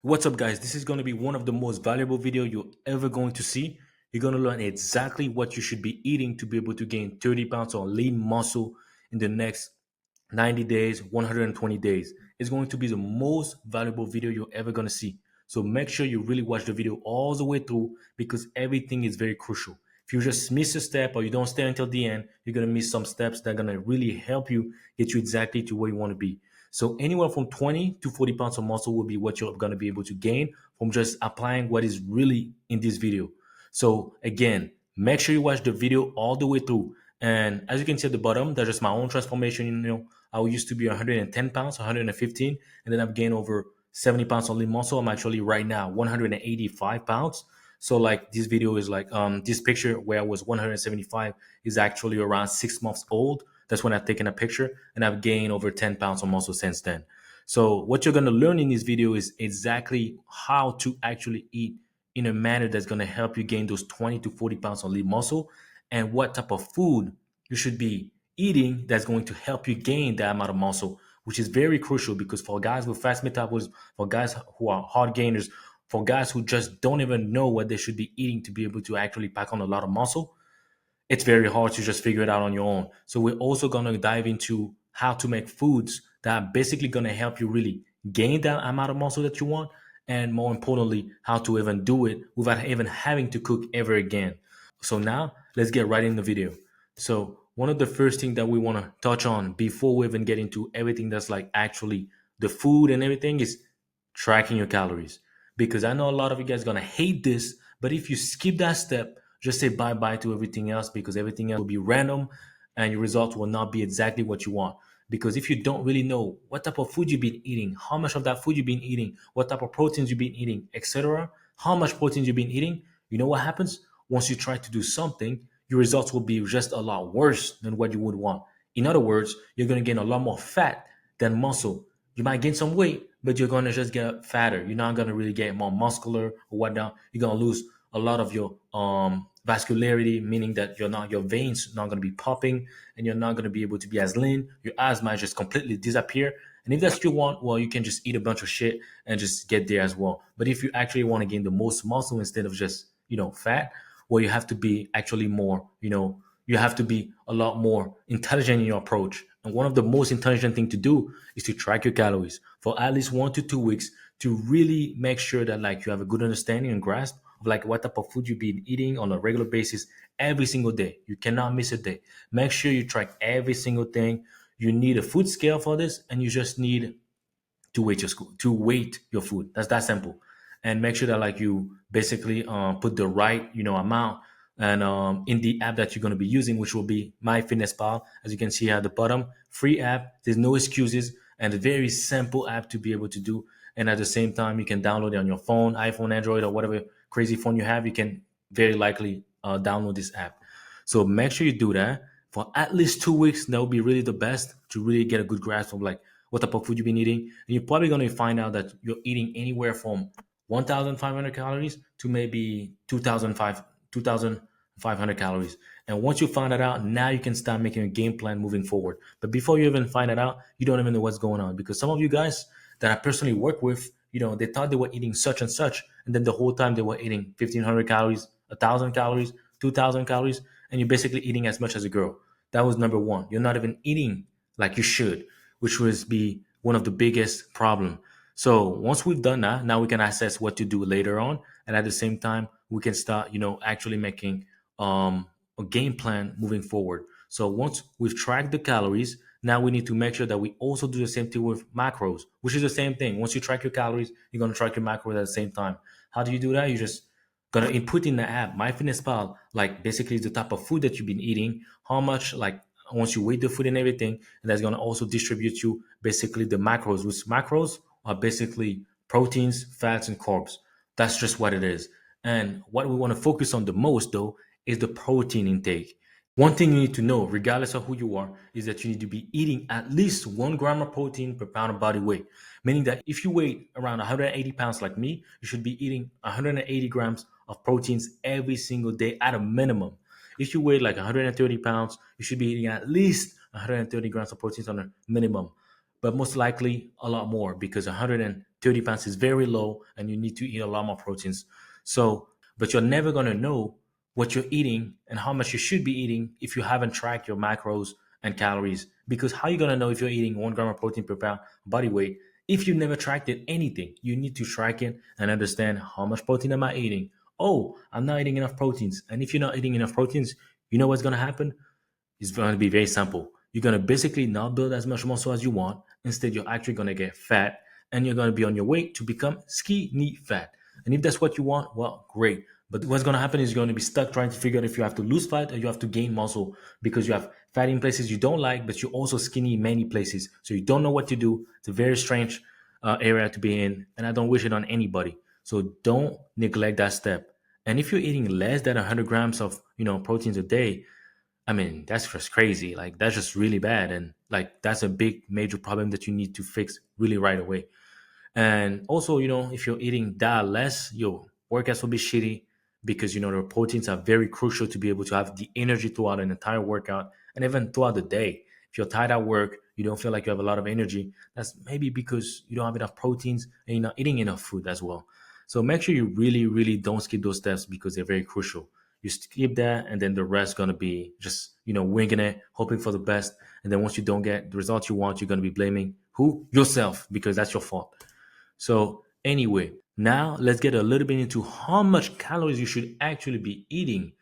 What's up, guys? This is going to be one of the most valuable video you're ever going to see. You're going to learn exactly what you should be eating to be able to gain 30 pounds or lean muscle in the next 90 days, 120 days. It's going to be the most valuable video you're ever going to see. So make sure you really watch the video all the way through because everything is very crucial. If you just miss a step or you don't stay until the end, you're going to miss some steps that are going to really help you get you exactly to where you want to be. So anywhere from 20 to 40 pounds of muscle will be what you're going to be able to gain from just applying what is really in this video. So again, make sure you watch the video all the way through. And as you can see at the bottom, that's just my own transformation. I used to be 110 pounds, 115, and then I've gained over 70 pounds on lean muscle. I'm actually right now 185 pounds. So like this video is like this picture where I was 175 is actually around 6 months old. That's when I've taken a picture, and I've gained over 10 pounds of muscle since then. So what you're going to learn in this video is exactly how to actually eat in a manner that's going to help you gain those 20 to 40 pounds of lean muscle, and what type of food you should be eating that's going to help you gain that amount of muscle, which is very crucial because for guys with fast metabolism, for guys who are hard gainers, for guys who just don't even know what they should be eating to be able to actually pack on a lot of muscle, it's very hard to just figure it out on your own. So we're also going to dive into how to make foods that are basically going to help you really gain that amount of muscle that you want, and more importantly, how to even do it without even having to cook ever again. So now let's get right in the video. So one of the first things that we want to touch on before we even get into everything that's like actually the food and everything is tracking your calories. Because I know a lot of you guys are gonna hate this, but if you skip that step, just say bye bye to everything else because everything else will be random and your results will not be exactly what you want. Because if you don't really know what type of food you've been eating, how much of that food you've been eating, what type of proteins you've been eating, etc., how much proteins you've been eating, you know what happens? Once you try to do something, your results will be just a lot worse than what you would want. In other words, you're going to gain a lot more fat than muscle. You might gain some weight, but you're going to just get fatter. You're not going to really get more muscular or whatnot. You're going to lose a lot of your vascularity, meaning that your veins not going to be popping, and you're not going to be able to be as lean. Your eyes might just completely disappear. And if that's what you want, well, you can just eat a bunch of shit and just get there as well. But if you actually want to gain the most muscle instead of just fat, well, you have to be actually more, you have to be a lot more intelligent in your approach. And one of the most intelligent thing to do is to track your calories for at least 1 to 2 weeks to really make sure that like you have a good understanding and grasp of like what type of food you've been eating on a regular basis every single day. You cannot miss a day. Make sure you track every single thing. You need a food scale for this, and you just need to weight your food. That's that simple. And make sure that like you basically put the right amount and in the app that you're going to be using, which will be MyFitnessPal. As you can see here at the bottom, free app. There's no excuses, and a very simple app to be able to do. And at the same time, you can download it on your phone, iPhone, Android, or whatever crazy phone you have. You can very likely download this app. So make sure you do that for at least 2 weeks. That would be really the best to really get a good grasp of like what type of food you've been eating. And you're probably going to find out that you're eating anywhere from 1,500 calories to maybe 2,500 calories. And once you find that out, now you can start making a game plan moving forward. But before you even find it out, you don't even know what's going on, because some of you guys that I personally work with, they thought they were eating such and such, and then the whole time they were eating 1,500 calories, 1,000 calories, 2,000 calories, and you're basically eating as much as a girl. That was number one. You're not even eating like you should, which would be one of the biggest problem. So once we've done that, now we can assess what to do later on, and at the same time, we can start, actually making a game plan moving forward. So once we've tracked the calories, now we need to make sure that we also do the same thing with macros, which is the same thing. Once you track your calories, you're gonna track your macros at the same time. How do you do that? You just gonna input in the app MyFitnessPal, like basically the type of food that you've been eating, how much, like once you weigh the food and everything, and that's gonna also distribute you basically the macros, which macros are basically proteins, fats, and carbs. That's just what it is. And what we want to focus on the most though is the protein intake. One thing you need to know, regardless of who you are, is that you need to be eating at least 1 gram of protein per pound of body weight. Meaning that if you weigh around 180 pounds like me, you should be eating 180 grams of proteins every single day at a minimum. If you weigh like 130 pounds, you should be eating at least 130 grams of proteins on a minimum, but most likely a lot more, because 30 pounds is very low and you need to eat a lot more proteins. So, but you're never going to know what you're eating and how much you should be eating if you haven't tracked your macros and calories. Because how are you going to know if you're eating 1 gram of protein per pound body weight if you've never tracked it anything? You need to track it and understand how much protein am I eating. Oh, I'm not eating enough proteins. And if you're not eating enough proteins, you know what's going to happen? It's going to be very simple. You're going to basically not build as much muscle as you want. Instead, you're actually going to get fat and you're going to be on your way to become skinny fat. And if that's what you want, well, great. But what's going to happen is you're going to be stuck trying to figure out if you have to lose fat or you have to gain muscle because you have fat in places you don't like, but you're also skinny in many places. So you don't know what to do. It's a very strange area to be in, and I don't wish it on anybody. So don't neglect that step. And if you're eating less than 100 grams of proteins a day, I mean, that's just crazy. Like, that's just really bad. And like, that's a big major problem that you need to fix really right away. And also, if you're eating that less, your workouts will be shitty because, the proteins are very crucial to be able to have the energy throughout an entire workout and even throughout the day. If you're tired at work, you don't feel like you have a lot of energy. That's maybe because you don't have enough proteins and you're not eating enough food as well. So make sure you really, really don't skip those steps because they're very crucial. You skip that, and then the rest gonna be just winging it, hoping for the best. And then once you don't get the results you want, you're gonna be blaming who? Yourself, because that's your fault. So anyway, now let's get a little bit into how much calories you should actually be eating.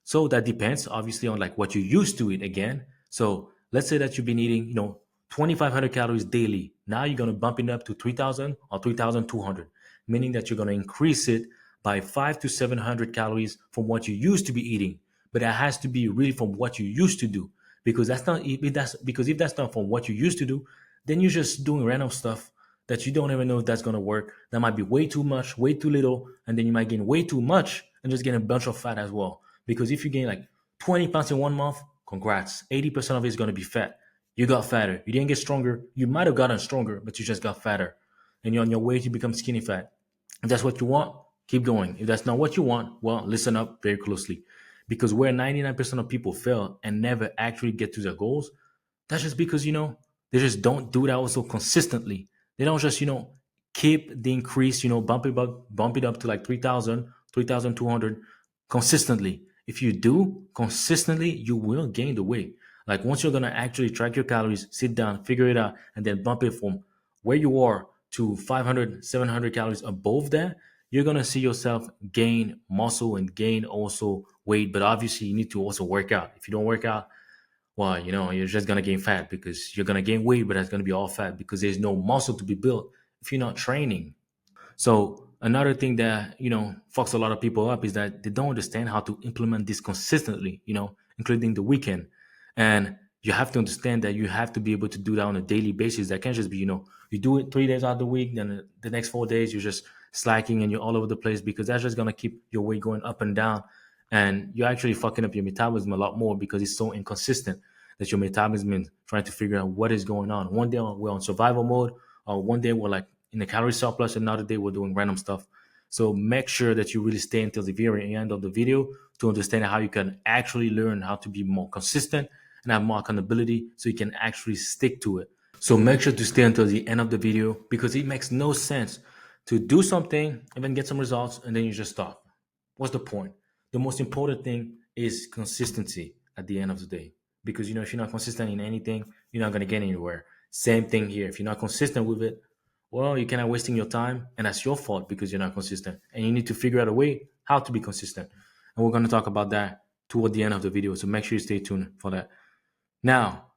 So that depends obviously on like what you used to eat again. So let's say that you've been eating, 2,500 calories daily. Now you're going to bump it up to 3,000 or 3,200, meaning that you're going to increase it by 5 to 700 calories from what you used to be eating. But that has to be really from what you used to do, because if that's not from what you used to do, then you're just doing random stuff that you don't even know if that's going to work. That might be way too much, way too little, and then you might gain way too much and just gain a bunch of fat as well. Because if you gain like 20 pounds in 1 month, congrats. 80% of it is going to be fat. You got fatter. You didn't get stronger. You might have gotten stronger, but you just got fatter. And you're on your way to become skinny fat. If that's what you want, keep going. If that's not what you want, well, listen up very closely. Because where 99% of people fail and never actually get to their goals, that's just because, they just don't do that also consistently. They don't just, keep the increase, bump it up to like 3,000, 3,200 consistently. If you do consistently, you will gain the weight. Like once you're going to actually track your calories, sit down, figure it out, and then bump it from where you are to 500, 700 calories above that, you're going to see yourself gain muscle and gain also weight. But obviously, you need to also work out. If you don't work out, well, you're just gonna gain fat because you're gonna gain weight, but that's gonna be all fat because there's no muscle to be built if you're not training. So another thing that fucks a lot of people up is that they don't understand how to implement this consistently, including the weekend. And you have to understand that you have to be able to do that on a daily basis. That can't just be, you do it 3 days out of the week, then the next 4 days you're just slacking and you're all over the place, because that's just gonna keep your weight going up and down. And you're actually fucking up your metabolism a lot more because it's so inconsistent that your metabolism is trying to figure out what is going on. One day we're on survival mode, or one day we're like in a calorie surplus, another day we're doing random stuff. So make sure that you really stay until the very end of the video to understand how you can actually learn how to be more consistent and have more accountability so you can actually stick to it. So make sure to stay until the end of the video, because it makes no sense to do something and then get some results and then you just stop. What's the point? The most important thing is consistency at the end of the day. Because if you're not consistent in anything, you're not gonna get anywhere. Same thing here. If you're not consistent with it, well, you're kind of wasting your time, and that's your fault because you're not consistent. And you need to figure out a way how to be consistent. And we're gonna talk about that toward the end of the video. So make sure you stay tuned for that. Now,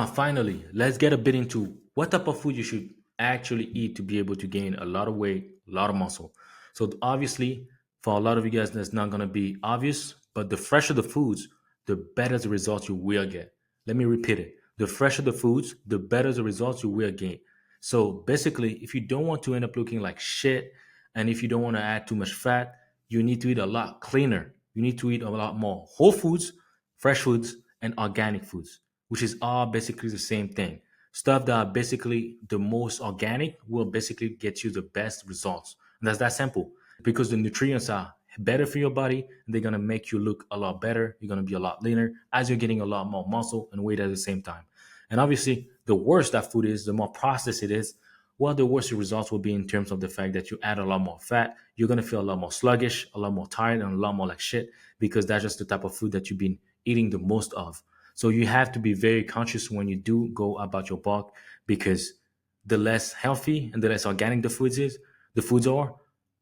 finally, let's get a bit into what type of food you should actually eat to be able to gain a lot of weight, a lot of muscle. So obviously, for a lot of you guys, that's not going to be obvious, but the fresher the foods, the better the results you will get. Let me repeat it. The fresher the foods, the better the results you will get. So basically, if you don't want to end up looking like shit, and if you don't want to add too much fat, you need to eat a lot cleaner. You need to eat a lot more whole foods, fresh foods, and organic foods, which is all basically the same thing. Stuff that are basically the most organic will basically get you the best results. And that's that simple, because the nutrients are better for your body and they're going to make you look a lot better. You're going to be a lot leaner as you're getting a lot more muscle and weight at the same time. And obviously, the worse that food is, the more processed it is, well, the worse your results will be in terms of the fact that you add a lot more fat. You're going to feel a lot more sluggish, a lot more tired, and a lot more like shit because that's just the type of food that you've been eating the most of. So you have to be very conscious when you do go about your bulk because the less healthy and the less organic the foods are,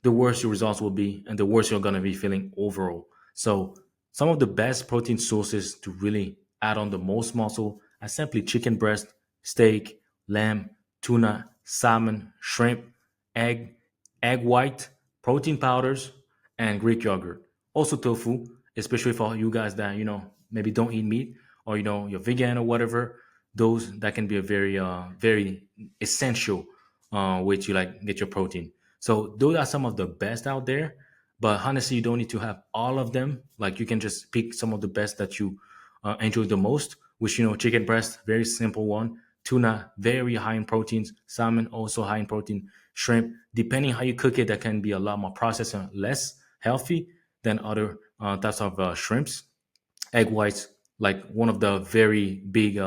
the worse your results will be and the worse you're going to be feeling overall. So some of the best protein sources to really add on the most muscle are simply chicken breast, steak, lamb, tuna, salmon, shrimp, egg, egg white, protein powders, and Greek yogurt. Also tofu, especially for you guys that maybe don't eat meat or you're vegan or whatever. Those that can be a very essential way to like get your protein. So those are some of the best out there. But honestly, you don't need to have all of them. Like you can just pick some of the best that you enjoy the most. Which chicken breast, very simple one. Tuna, very high in proteins. Salmon, also high in protein. Shrimp, depending how you cook it, that can be a lot more processed and less healthy than other types of shrimps. Egg whites, like one of the very big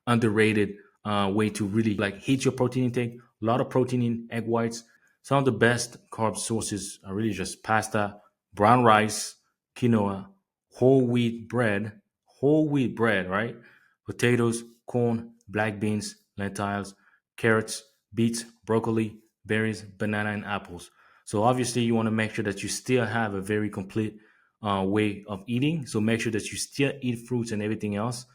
underrated way to really like hit your protein intake. A lot of protein in egg whites. Some of the best carb sources are really just pasta, brown rice, quinoa, whole wheat bread, right? Potatoes, corn, black beans, lentils, carrots, beets, broccoli, berries, banana, and apples. So obviously, you want to make sure that you still have a very complete way of eating. So make sure that you still eat fruits and everything else.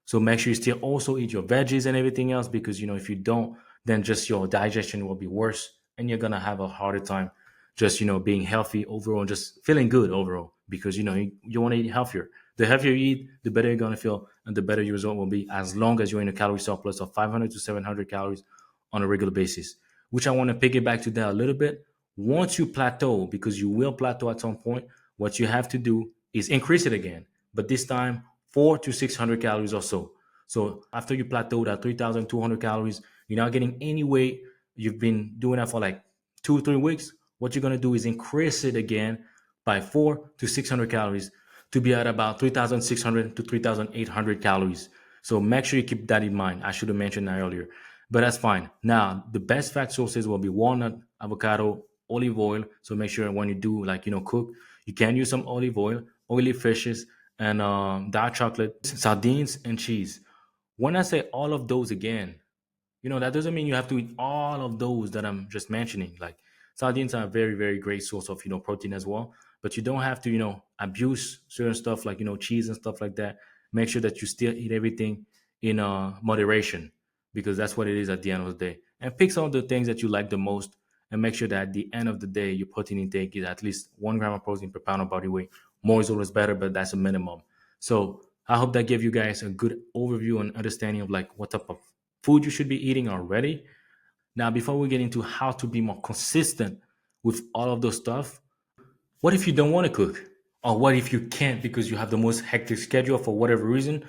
So make sure you still also eat your veggies and everything else because if you don't, then just your digestion will be worse and you're gonna have a harder time just being healthy overall and just feeling good overall because you want to eat healthier. The healthier you eat, the better you're gonna feel and the better your result will be as long as you're in a calorie surplus of 500 to 700 calories on a regular basis. Which I want to piggyback to that a little bit. Once you plateau, because you will plateau at some point, what you have to do is increase it again, but this time 400 to 600 calories or so. So after you plateaued at 3,200 calories, you're not getting any weight. You've been doing that for like 2 or 3 weeks. What you're gonna do is increase it again by 400 to 600 calories to be at about 3,600 to 3,800 calories. So make sure you keep that in mind. I should have mentioned that earlier, but that's fine. Now, the best fat sources will be walnut, avocado, olive oil. So make sure when you do like cook, you can use some olive oil, oily fishes, and dark chocolate, sardines, and cheese. When I say all of those again, that doesn't mean you have to eat all of those that I'm just mentioning. Like sardines are a very, very great source of, protein as well. But you don't have to, abuse certain stuff like, cheese and stuff like that. Make sure that you still eat everything in moderation because that's what it is at the end of the day. And pick some of the things that you like the most and make sure that at the end of the day, your protein intake is at least 1 gram of protein per pound of body weight. More is always better, but that's a minimum. So I hope that gave you guys a good overview and understanding of like what type of food you should be eating already. Now, before we get into how to be more consistent with all of those stuff, what if you don't want to cook? Or what if you can't because you have the most hectic schedule for whatever reason?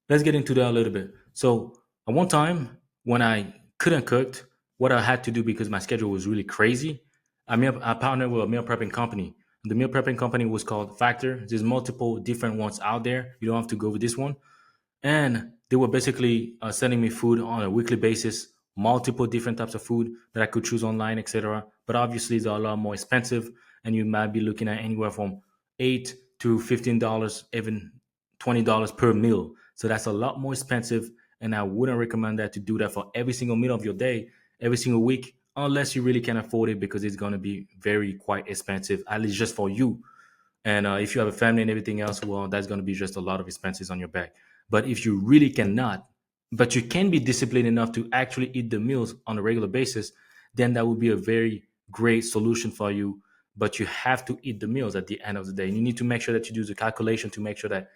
Let's get into that a little bit. So, at one time when I couldn't cook, what I had to do because my schedule was really crazy, I partnered with a meal prepping company. The meal prepping company was called Factor. There's multiple different ones out there. You don't have to go with this one, and they were basically sending me food on a weekly basis, multiple different types of food that I could choose online, etc. But obviously they're a lot more expensive, and you might be looking at anywhere from $8 to $15, even $20 per meal. So that's a lot more expensive, and I wouldn't recommend that to do that for every single meal of your day, every single week, unless you really can afford it, because it's going to be very quite expensive, at least just for you. And if you have a family and everything else, well, that's going to be just a lot of expenses on your back. But if you really cannot, but you can be disciplined enough to actually eat the meals on a regular basis, then that would be a very great solution for you. But you have to eat the meals at the end of the day. And you need to make sure that you do the calculation to make sure that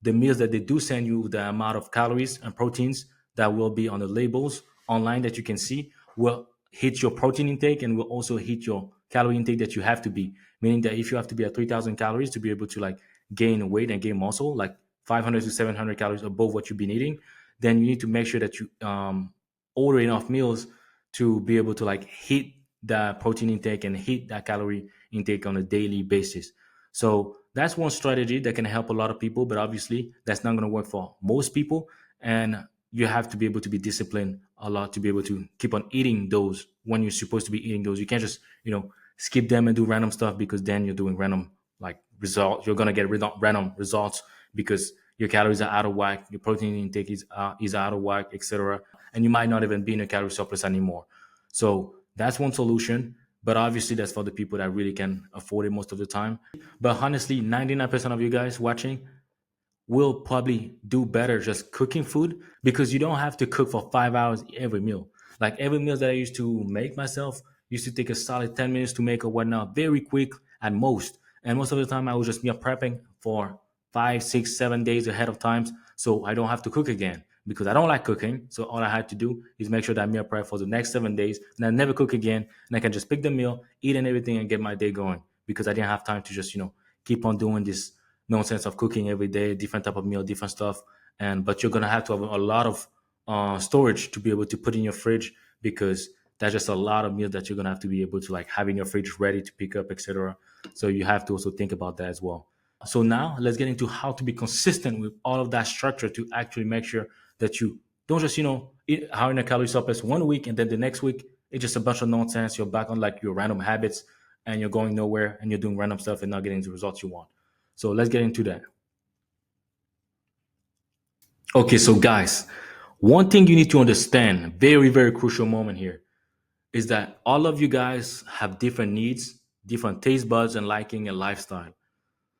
the meals that they do send you, the amount of calories and proteins that will be on the labels online that you can see, will hit your protein intake and will also hit your calorie intake that you have to be. Meaning that if you have to be at 3,000 calories to be able to like gain weight and gain muscle, like 500 to 700 calories above what you've been eating, then you need to make sure that you order enough meals to be able to like hit that protein intake and hit that calorie intake on a daily basis. So that's one strategy that can help a lot of people, but obviously that's not going to work for most people. And you have to be able to be disciplined a lot to be able to keep on eating those when you're supposed to be eating those. You can't just, skip them and do random stuff, because then you're doing random like results. You're gonna get random results because your calories are out of whack, your protein intake is out of whack, etc. And you might not even be in a calorie surplus anymore. So that's one solution. But obviously, that's for the people that really can afford it most of the time. But honestly, 99% of you guys watching will probably do better just cooking food, because you don't have to cook for 5 hours every meal. Like every meal that I used to make myself used to take a solid 10 minutes to make or whatnot, very quick at most. And most of the time I was just meal prepping for 5, 6, 7 days ahead of times. So I don't have to cook again because I don't like cooking. So all I had to do is make sure that I meal prep for the next 7 days and I never cook again. And I can just pick the meal, eat and everything and get my day going, because I didn't have time to just, keep on doing this nonsense of cooking every day, different type of meal, different stuff. And but you're gonna have to have a lot of storage to be able to put in your fridge, because that's just a lot of meal that you're gonna have to be able to like have in your fridge ready to pick up, etc. So you have to also think about that as well. So now let's get into how to be consistent with all of that structure to actually make sure that you don't just eat high in a calorie surplus one week and then the next week it's just a bunch of nonsense. You're back on like your random habits and you're going nowhere and you're doing random stuff and not getting the results you want. So let's get into that. Okay, so guys, one thing you need to understand, very, very crucial moment here, is that all of you guys have different needs, different taste buds and liking and lifestyle.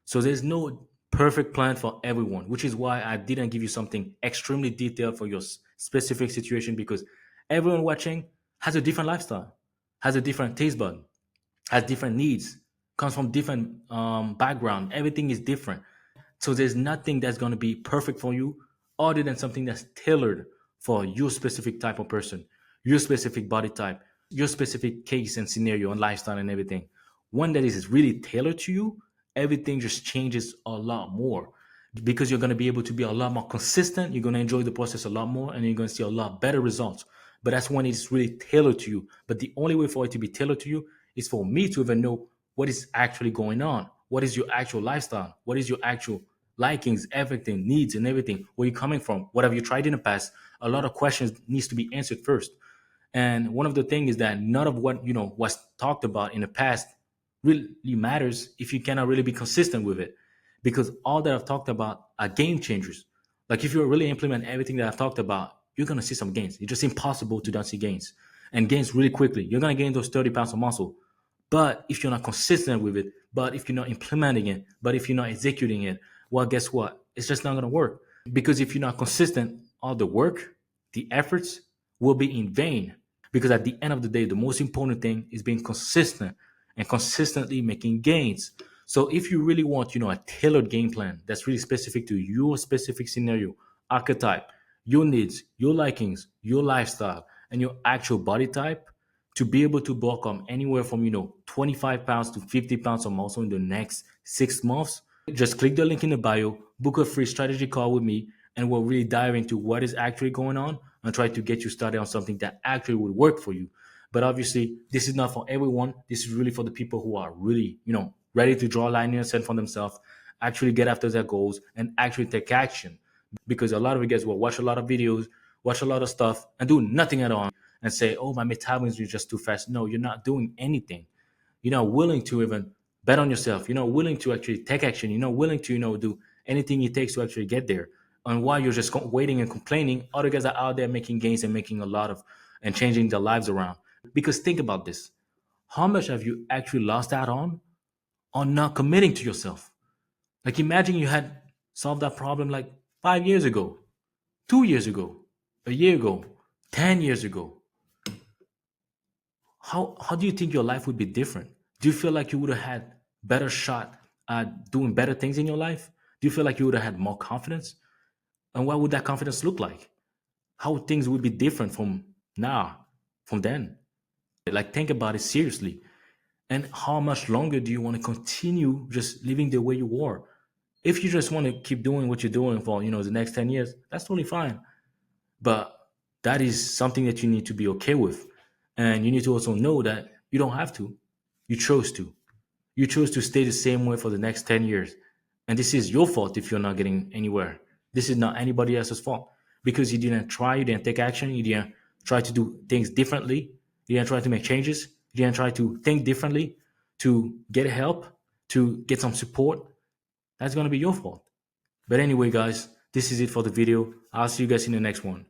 So there's no perfect plan for everyone, which is why I didn't give you something extremely detailed for your specific situation, because everyone watching has a different lifestyle, has a different taste bud, has different needs, comes from different background. Everything is different. So there's nothing that's going to be perfect for you other than something that's tailored for your specific type of person, your specific body type, your specific case and scenario and lifestyle and everything. One that is really tailored to you, everything just changes a lot more, because you're going to be able to be a lot more consistent. You're going to enjoy the process a lot more and you're going to see a lot better results. But that's when it's really tailored to you. But the only way for it to be tailored to you is for me to even know what is actually going on. What is your actual lifestyle? What is your actual likings, everything, needs, and everything? Where you coming from? What have you tried in the past? A lot of questions needs to be answered first. And one of the things is that none of what was talked about in the past really matters if you cannot really be consistent with it. Because all that I've talked about are game changers. Like if you really implement everything that I've talked about, you're gonna see some gains. It's just impossible to not see gains. And gains really quickly. You're gonna gain those 30 pounds of muscle. But if you're not consistent with it, but if you're not implementing it, but if you're not executing it, well, guess what? It's just not gonna work. Because if you're not consistent, all the work, the efforts will be in vain. Because at the end of the day, the most important thing is being consistent and consistently making gains. So if you really want, a tailored game plan that's really specific to your specific scenario, archetype, your needs, your likings, your lifestyle, and your actual body type, to be able to bulk on anywhere from 25 pounds to 50 pounds of muscle in the next 6 months, just click the link in the bio, book a free strategy call with me, and we'll really dive into what is actually going on and try to get you started on something that actually would work for you. But obviously, this is not for everyone. This is really for the people who are really, ready to draw a line in the sand for themselves, actually get after their goals, and actually take action. Because a lot of you guys will watch a lot of videos, watch a lot of stuff, and do nothing at all, and say, "Oh, my metabolism is just too fast." No, you're not doing anything. You're not willing to even bet on yourself. You're not willing to actually take action. You're not willing to, do anything it takes to actually get there. And while you're just waiting and complaining, other guys are out there making gains and making a lot of and changing their lives around. Because think about this: how much have you actually lost out on not committing to yourself? Like imagine you had solved that problem like 5 years ago, 2 years ago, a year ago, 10 years ago. How do you think your life would be different? Do you feel like you would have had better shot at doing better things in your life? Do you feel like you would have had more confidence? And what would that confidence look like? How things would be different from now, from then? Like think about it seriously. And how much longer do you want to continue just living the way you were? If you just want to keep doing what you're doing for, the next 10 years, that's totally fine. But that is something that you need to be okay with. And you need to also know that you don't have to. You chose to. You chose to stay the same way for the next 10 years. And this is your fault if you're not getting anywhere. This is not anybody else's fault. because you didn't try, you didn't take action, you didn't try to do things differently, you didn't try to make changes, you didn't try to think differently, to get help, to get some support, that's going to be your fault. But anyway, guys, this is it for the video. I'll see you guys in the next one.